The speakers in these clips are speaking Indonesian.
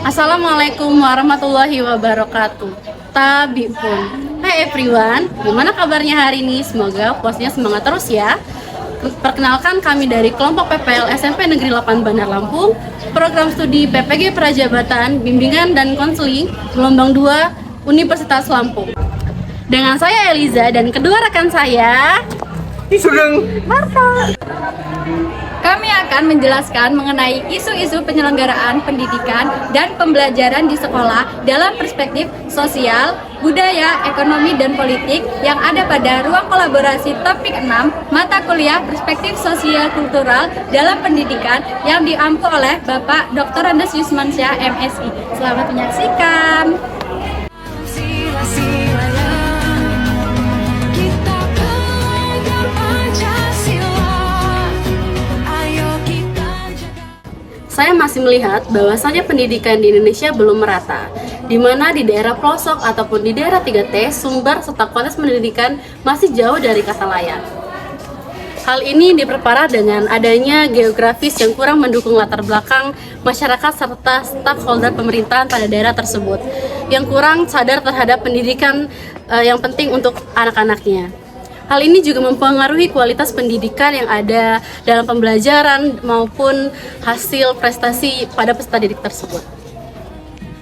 Assalamualaikum warahmatullahi wabarakatuh. Tabipun. Hai everyone, gimana kabarnya hari ini? Semoga puasnya semangat terus ya. Perkenalkan, kami dari kelompok PPL SMP Negeri 8 Bandar Lampung, program studi PPG Prajabatan, Bimbingan dan Konseling, gelombang 2, Universitas Lampung. Dengan saya Eliza dan kedua rekan saya, Sugeng. Marta. Kami akan menjelaskan mengenai isu-isu penyelenggaraan pendidikan dan pembelajaran di sekolah dalam perspektif sosial, budaya, ekonomi, dan politik yang ada pada ruang kolaborasi topik 6 mata kuliah perspektif sosial kultural dalam pendidikan yang diampu oleh Bapak Dr. Andes Yusmansyah MSI. Selamat menyaksikan. Saya masih melihat bahwasannya pendidikan di Indonesia belum merata, di mana di daerah pelosok ataupun di daerah 3T, sumber serta kualitas pendidikan masih jauh dari kata layak. Hal ini diperparah dengan adanya geografis yang kurang mendukung latar belakang masyarakat serta stakeholder pemerintahan pada daerah tersebut, yang kurang sadar terhadap pendidikan yang penting untuk anak-anaknya. Hal ini juga mempengaruhi kualitas pendidikan yang ada dalam pembelajaran maupun hasil prestasi pada peserta didik tersebut.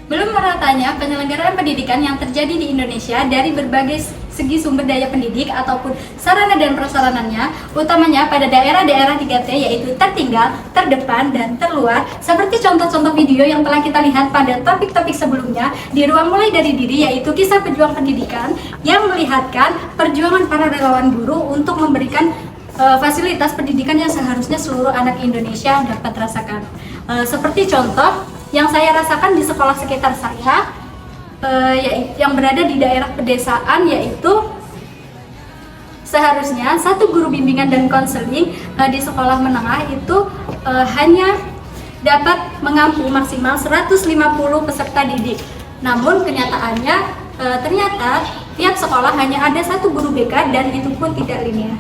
Belum meratanya penyelenggaraan pendidikan yang terjadi di Indonesia dari berbagai segi sumber daya pendidik ataupun sarana dan prasarananya, utamanya pada daerah-daerah 3T yaitu tertinggal, terdepan, dan terluar, seperti contoh-contoh video yang telah kita lihat pada topik-topik sebelumnya di ruang mulai dari diri, yaitu kisah pejuang pendidikan yang melihatkan perjuangan para relawan guru untuk memberikan fasilitas pendidikan yang seharusnya seluruh anak Indonesia dapat rasakan. Seperti contoh yang saya rasakan di sekolah sekitar saya, yang berada di daerah pedesaan, yaitu seharusnya satu guru bimbingan dan konseling di sekolah menengah itu hanya dapat mengampu maksimal 150 peserta didik. Namun kenyataannya ternyata tiap sekolah hanya ada satu guru BK dan itu pun tidak linear.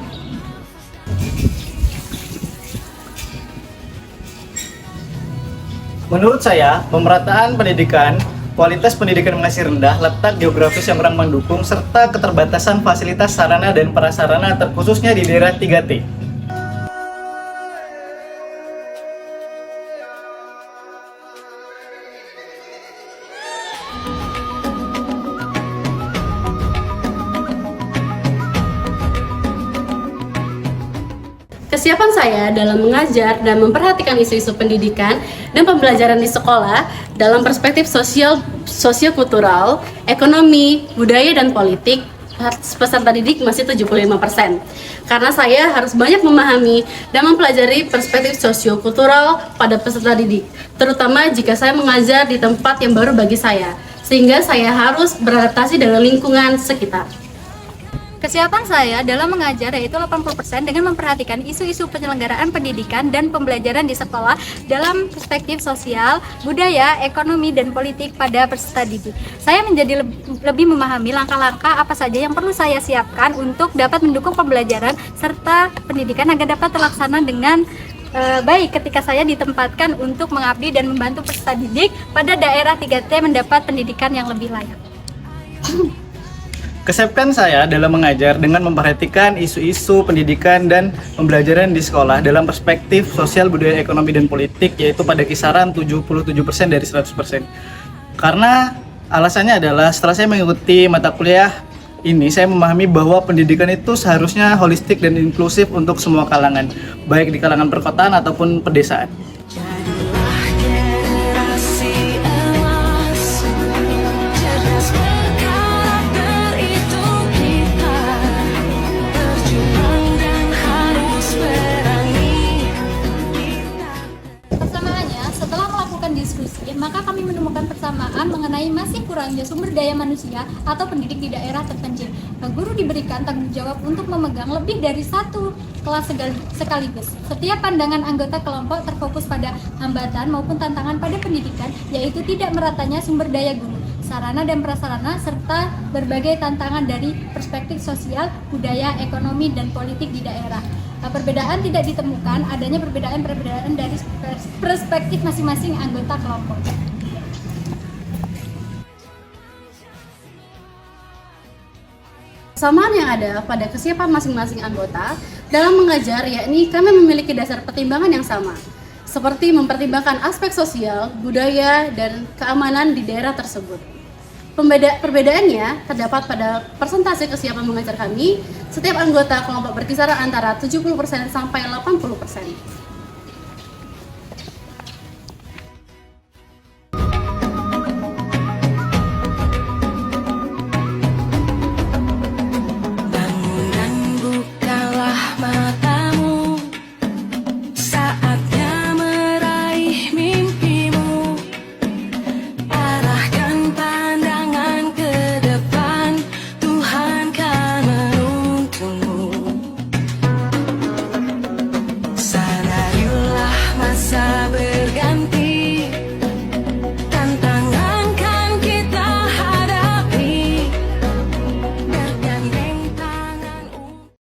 Menurut saya, pemerataan pendidikan, kualitas pendidikan masih rendah, letak geografis yang kurang mendukung, serta keterbatasan fasilitas sarana dan prasarana terkhususnya di daerah 3T. Kesiapan saya dalam mengajar dan memperhatikan isu-isu pendidikan dan pembelajaran di sekolah dalam perspektif sosio-kultural, ekonomi, budaya, dan politik peserta didik masih 75%. Karena saya harus banyak memahami dan mempelajari perspektif sosio-kultural pada peserta didik, terutama jika saya mengajar di tempat yang baru bagi saya, sehingga saya harus beradaptasi dengan lingkungan sekitar. Kesiapan saya dalam mengajar yaitu 80% dengan memperhatikan isu-isu penyelenggaraan pendidikan dan pembelajaran di sekolah dalam perspektif sosial, budaya, ekonomi, dan politik pada peserta didik. Saya menjadi lebih memahami langkah-langkah apa saja yang perlu saya siapkan untuk dapat mendukung pembelajaran serta pendidikan agar dapat terlaksana dengan baik ketika saya ditempatkan untuk mengabdi dan membantu peserta didik pada daerah 3T mendapat pendidikan yang lebih layak. Kesiapan saya dalam mengajar dengan memperhatikan isu-isu pendidikan dan pembelajaran di sekolah dalam perspektif sosial, budaya, ekonomi, dan politik, yaitu pada kisaran 77% dari 100%. Karena alasannya adalah setelah saya mengikuti mata kuliah ini, saya memahami bahwa pendidikan itu seharusnya holistik dan inklusif untuk semua kalangan, baik di kalangan perkotaan ataupun pedesaan. Maka kami menemukan persamaan mengenai masih kurangnya sumber daya manusia atau pendidik di daerah terpencil. Guru diberikan tanggung jawab untuk memegang lebih dari satu kelas sekaligus. Setiap pandangan anggota kelompok terfokus pada hambatan maupun tantangan pada pendidikan, yaitu tidak meratanya sumber daya guru, sarana dan prasarana, serta berbagai tantangan dari perspektif sosial, budaya, ekonomi, dan politik di daerah. Perbedaan tidak ditemukan, adanya perbedaan dari perspektif masing-masing anggota kelompok. Kesamaan yang ada pada kesiapan masing-masing anggota dalam mengajar, yakni kami memiliki dasar pertimbangan yang sama, seperti mempertimbangkan aspek sosial, budaya, dan keamanan di daerah tersebut. Perbedaannya terdapat pada persentase kesiapan mengajar kami. Setiap anggota kelompok berkisaran antara 70% sampai 80%.